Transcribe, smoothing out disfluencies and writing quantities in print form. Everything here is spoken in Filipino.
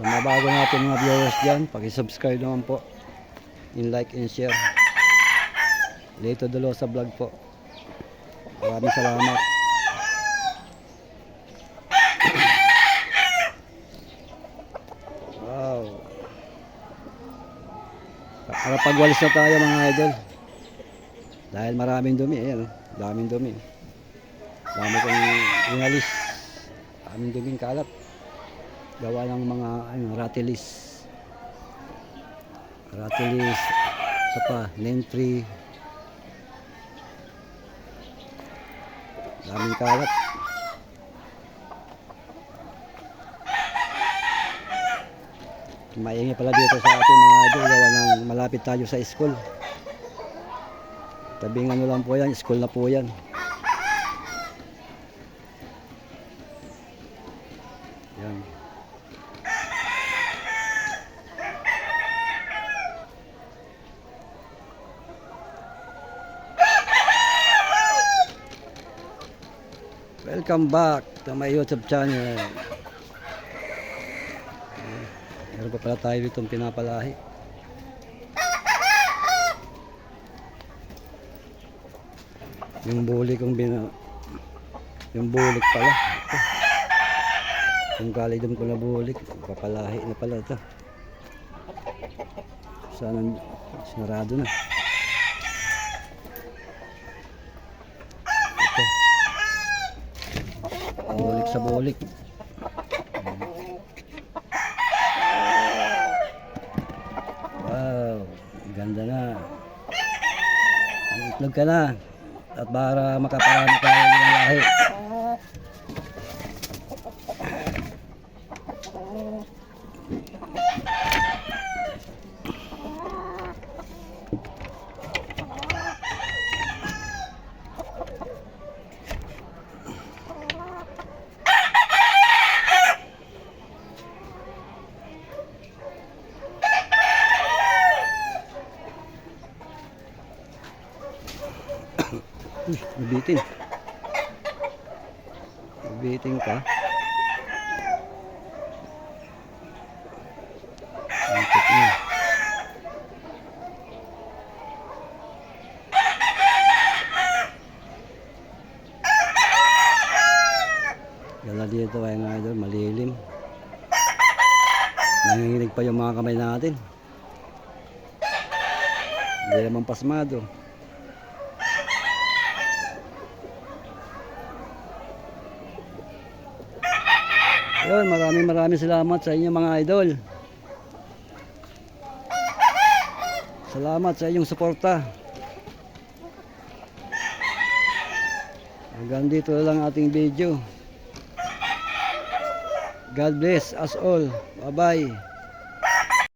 Sa mga bago natin mga viewers dyan, paki-subscribe naman po. In-like and share. Lito Dolosa Vlog po. Maraming salamat. Wow. Pagwalis na tayo mga idol. Dahil maraming dumi. Ayan, daming dumi. Dami kong inalis. Daming duming kalat. Gawa ng mga ratilis. Ratilis. Ito pa, name tree. Daming kalat. Maingay pala dito sa ating mga idol. Gawa ng malapit tayo sa school. Tabing ano lang po yan, school na po yan. Yan. Welcome back to my YouTube channel. Meron pa pala tayo ditong pinapalahi. Yung bulik yung bulik pala. Ito. Yung kalidom ko na bulik, papalahi na pala ito. Sana sinarado na. Ito. Bulik sa bulik. Wow, ganda na. Itlog ka na. At para makaparami tayo ng lahi. Nabitin. Nabitin ka. Antik na. Gala dito ay nga idol, malilim. Nanginginig pa yung mga kamay natin. Hindi naman pasmado. Yun, maraming salamat sa inyo mga idol. Salamat sa inyong suporta. Hanggang dito lang ating video. God bless us all. Bye bye.